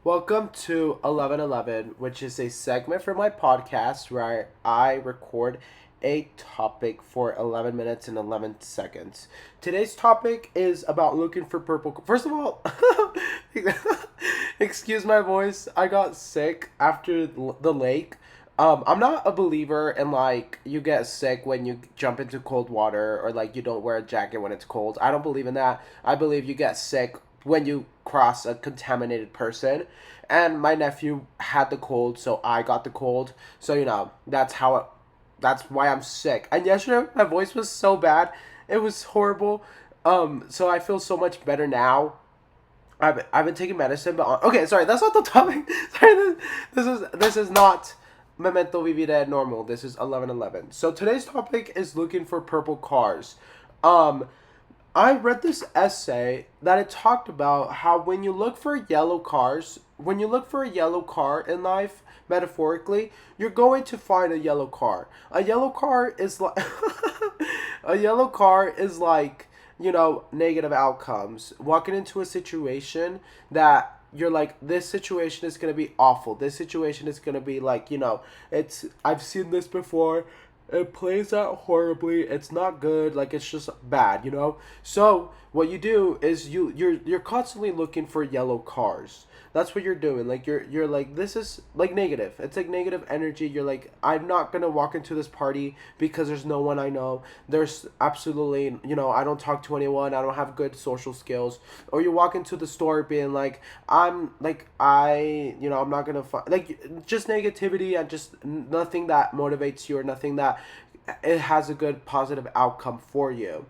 Welcome to 1111, which is a segment for my podcast where I record a topic for 11 minutes and 11 seconds. Today's topic is about looking for purple. First of all, excuse my voice. I got sick after the lake. I'm not a believer in like you get sick when you jump into cold water or like you don't wear a jacket when it's cold. I don't believe in that. I believe you get sick when you cross a contaminated person. And my nephew had the cold, so I got the cold. So that's why I'm sick. And yesterday my voice was so bad. It was horrible. So I feel so much better now. I've been taking medicine, but okay, sorry, that's not the topic. Sorry, this is not Memento Vivire Normal. This is 1111. So today's topic is looking for purple cars. Um, I read this essay that it talked about how when you look for yellow cars, when you look for a yellow car in life, metaphorically, you're going to find a yellow car. A yellow car is like a yellow car is like, negative outcomes. Walking into a situation that you're like, this situation is going to be awful. This situation is going to be like, it's I've seen this before. It plays out horribly. It's not good. Like it's just bad. So what you do is you're constantly looking for yellow cars. That's what you're doing. Like you're like, this is like negative. It's like negative energy. You're like, I'm not gonna walk into this party because there's no one I know. There's absolutely, I don't talk to anyone. I don't have good social skills. Or you walk into the store being like, I'm not gonna like just negativity and just nothing that motivates you or nothing that it has a good positive outcome for you.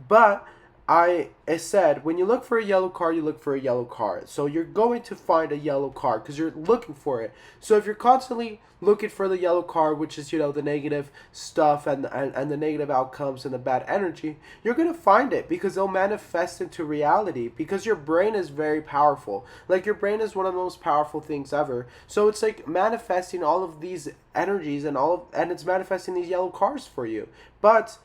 But it said when you look for a yellow car, you look for a yellow car. So you're going to find a yellow car because you're looking for it. So if you're constantly looking for the yellow car, which is the negative stuff and the negative outcomes and the bad energy, you're gonna find it because it'll manifest into reality because your brain is very powerful. Like your brain is one of the most powerful things ever. So it's like manifesting all of these energies and it's manifesting these yellow cars for you. But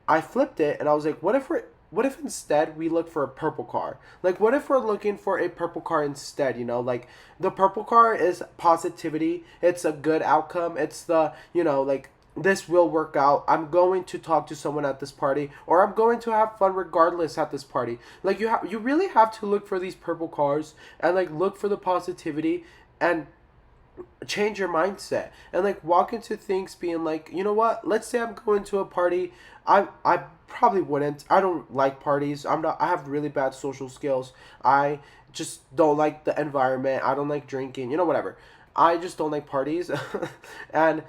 I flipped it and I was like, what if instead we look for a purple car? Like, what if we're looking for a purple car instead? Like the purple car is positivity. It's a good outcome. It's like this will work out. I'm going to talk to someone at this party, or I'm going to have fun regardless at this party. Like you really have to look for these purple cars and like look for the positivity and change your mindset and like walk into things being like, what, let's say I'm going to a party. I probably wouldn't. I don't like parties. I have really bad social skills. I just don't like the environment. I don't like drinking, whatever. I just don't like parties. And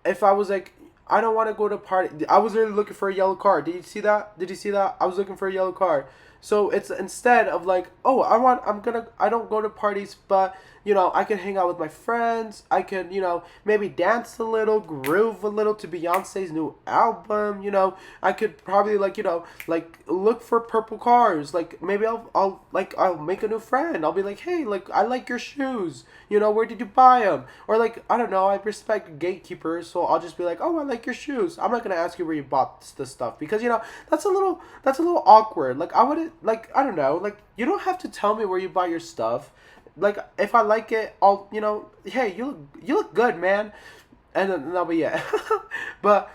if I was like, I don't want to go to party. I was really looking for a yellow car. Did you see that? Did you see that? I was looking for a yellow car. So it's instead of like, oh, I don't go to parties, but I can hang out with my friends. I can, maybe dance a little, groove a little to Beyonce's new album. I could probably like look for purple cars. Like maybe I'll make a new friend. I'll be like, hey, like I like your shoes. Where did you buy them? Or like, I don't know. I respect gatekeepers, so I'll just be like, oh, I like your shoes. I'm not gonna ask you where you bought this stuff because that's a little awkward. Like I wouldn't like, I don't know. Like you don't have to tell me where you buy your stuff. Like if I like it, I'll hey, you look good, man, and then that'll be it. But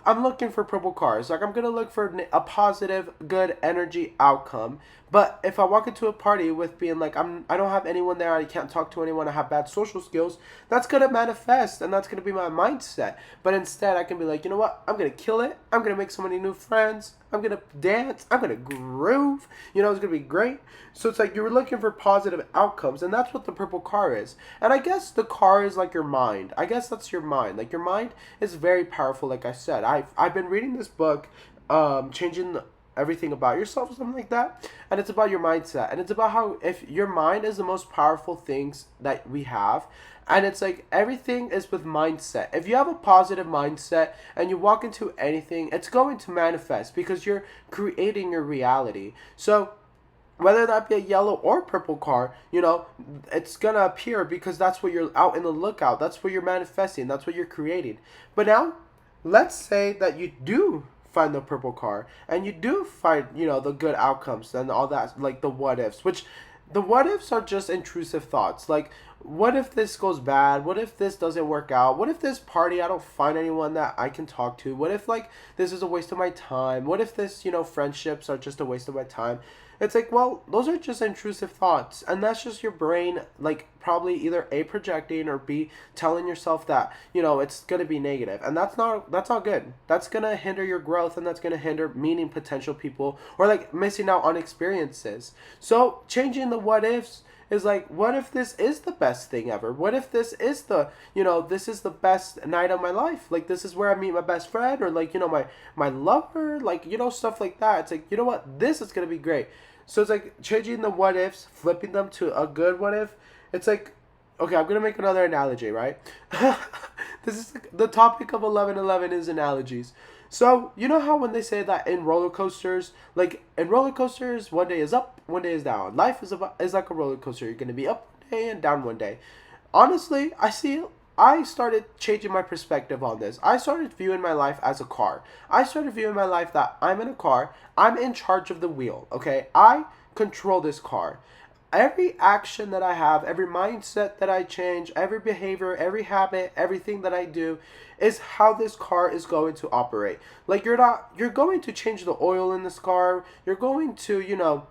I'm looking for purple cars. Like I'm gonna look for a positive, good energy outcome. But if I walk into a party with being like I don't have anyone there, I can't talk to anyone, I have bad social skills, that's gonna manifest and that's gonna be my mindset. But instead I can be like, you know what, I'm gonna kill it, I'm gonna make so many new friends, I'm gonna dance, I'm gonna groove, it's gonna be great. So it's like you were looking for positive outcomes, and that's what the purple car is. And I guess the car is like your mind. I guess that's your mind. Like your mind is very powerful, like I said. I've been reading this book, changing everything about yourself or something like that, and it's about your mindset, and it's about how if your mind is the most powerful things that we have, and it's like everything is with mindset. If you have a positive mindset and you walk into anything, it's going to manifest because you're creating your reality. So whether that be a yellow or purple car, it's gonna appear because that's what you're out in the lookout. That's what you're manifesting. That's what you're creating. But now, let's say that you do find the purple car and you do find the good outcomes and all that, like the what ifs, which the what ifs are just intrusive thoughts. Like, what if this goes bad? What if this doesn't work out? What if this party I don't find anyone that I can talk to? What if like this is a waste of my time? What if this, friendships are just a waste of my time? It's like, well, those are just intrusive thoughts, and that's just your brain, like, probably either A, projecting, or B, telling yourself that, it's gonna be negative. And that's not good. That's gonna hinder your growth, and that's gonna hinder meeting potential people, or like missing out on experiences. So changing the what ifs is like, what if this is the best thing ever? What if this is this is the best night of my life? Like, this is where I meet my best friend, or like, my lover, like, stuff like that. It's like, you know what? This is gonna be great. So it's like changing the what ifs, flipping them to a good what if. It's like, okay, I'm gonna make another analogy, right? This is the topic of 1111 is analogies. So you know how when they say that in roller coasters, like in roller coasters, one day is up, one day is down. Life is like a roller coaster. You're gonna be up one day and down one day. Honestly, I started changing my perspective on this. I started viewing my life as a car. I started viewing my life that I'm in a car. I'm in charge of the wheel, okay? I control this car. Every action that I have, every mindset that I change, every behavior, every habit, everything that I do is how this car is going to operate. Like, you're going to change the oil in this car. You're going to,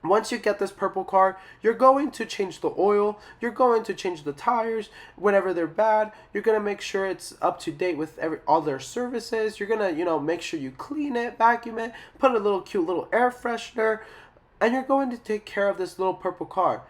once you get this purple car, you're going to change the oil, you're going to change the tires whenever they're bad, you're going to make sure it's up to date with all their services, you're going to, make sure you clean it, vacuum it, put a little cute little air freshener, and you're going to take care of this little purple car.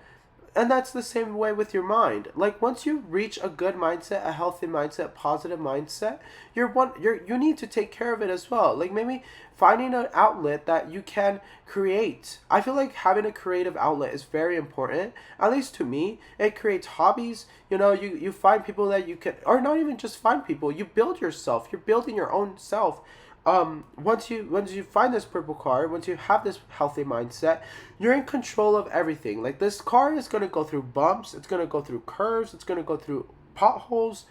And that's the same way with your mind. Like, once you reach a good mindset, a healthy mindset, positive mindset, you need to take care of it as well. Like, maybe finding an outlet that you can create. I feel like having a creative outlet is very important. At least to me, it creates hobbies. You find people that you can, or not even just find people. You build yourself. You're building your own self. Once you find this purple car, once you have this healthy mindset, you're in control of everything. Like, this car is going to go through bumps, it's going to go through curves, it's going to go through potholes,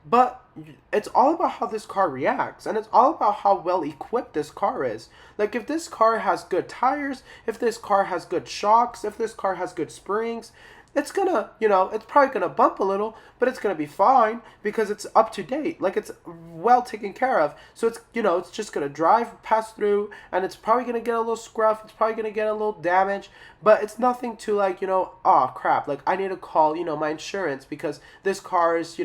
but it's all about how this car reacts, and it's all about how well equipped this car is. Like, if this car has good tires, if this car has good shocks, if this car has good springs, it's gonna, it's probably gonna bump a little, but it's gonna be fine because it's up to date. Like, it's well taken care of. So it's, it's just gonna pass through, and it's probably gonna get a little scruff. It's probably gonna get a little damage, but it's nothing to like, oh crap, like I need to call, my insurance because this car is,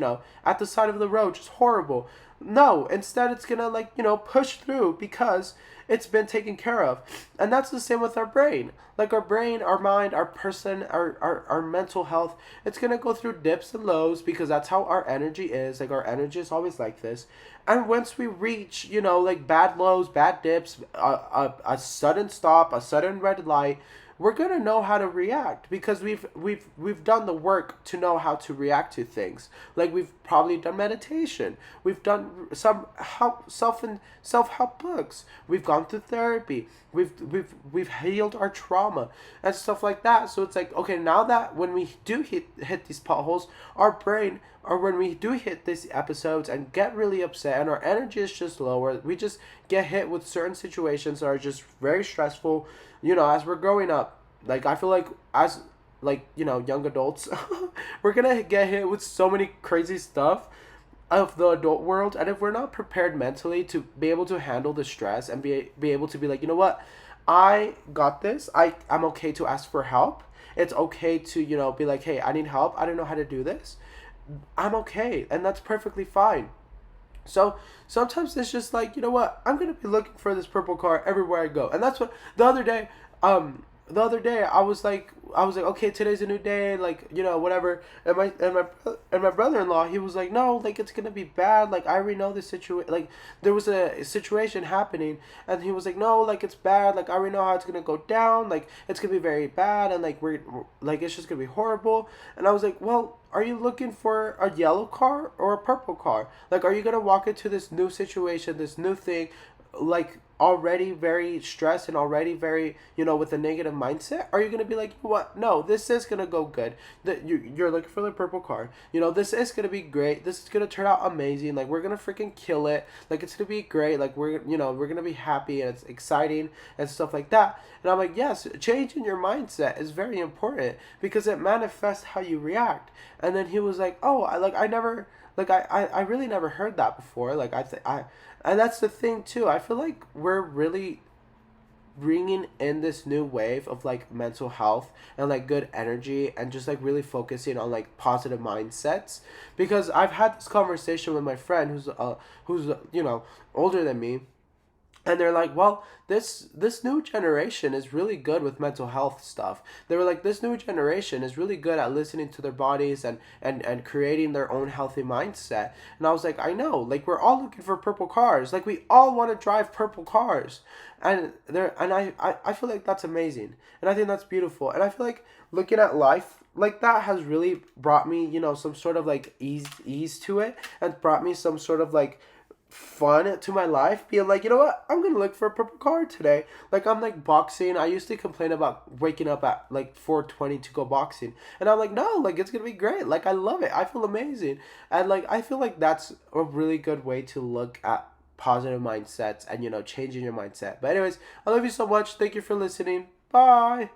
at the side of the road, just horrible. No, instead it's gonna like, push through because it's been taken care of. And that's the same with our brain. Like, our brain, our mind, our person, our mental health, it's gonna go through dips and lows because that's how our energy is. Like, our energy is always like this. And once we reach, like bad lows, bad dips, a sudden stop, a sudden red light, we're gonna know how to react because we've done the work to know how to react to things. Like, we've probably done meditation. We've done some self-help books. We've gone through therapy. We've healed our trauma and stuff like that. So it's like, okay, now that when we do hit these potholes, our brain, or when we do hit these episodes and get really upset and our energy is just lower, we just get hit with certain situations that are just very stressful. As we're growing up, like, I feel like as, like, young adults, we're gonna get hit with so many crazy stuff of the adult world, and if we're not prepared mentally to be able to handle the stress and be able to be like, you know what, I got this, I'm okay to ask for help, it's okay to, be like, hey, I need help, I don't know how to do this, I'm okay, and that's perfectly fine. So sometimes it's just like, you know what, I'm gonna be looking for this purple car everywhere I go. And that's what the other day I was like, okay, today's a new day, like, whatever. And my brother-in-law, he was like, no, like, it's gonna be bad, like, I already know the situation, like, there was a situation happening, and he was like, no, like, it's bad, like, I already know how it's gonna go down, like, it's gonna be very bad, and like, we're like, it's just gonna be horrible. And I was like, well, are you looking for a yellow car or a purple car? Like, are you gonna walk into this new situation, this new thing, like, already very stressed and already very, with a negative mindset? Or are you going to be like, what? No, this is going to go good. You're looking for the purple card. This is going to be great. This is going to turn out amazing. Like, we're going to freaking kill it. Like, it's going to be great. Like, we're going to be happy and it's exciting and stuff like that. And I'm like, yes, changing your mindset is very important because it manifests how you react. And then he was like, oh, I never, I really never heard that before. Like, and that's the thing too. I feel like we're really bringing in this new wave of like mental health and like good energy and just like really focusing on like positive mindsets, because I've had this conversation with my friend who's older than me, and they're like, well, this new generation is really good with mental health stuff. They were like, this new generation is really good at listening to their bodies and creating their own healthy mindset. And I was like, I know, like, we're all looking for purple cars, like we all want to drive purple cars. And I feel like that's amazing, and I think that's beautiful, and I feel like looking at life like that has really brought me, some sort of like ease to it, and brought me some sort of like fun to my life, being like, you know what, I'm gonna look for a purple card today. Like, I'm like boxing. I used to complain about waking up at like 4:20 to go boxing, and I'm like, no, like, it's gonna be great. Like, I love it. I feel amazing. And like, I feel like that's a really good way to look at positive mindsets and changing your mindset. But anyways, I love you so much. Thank you for listening. Bye.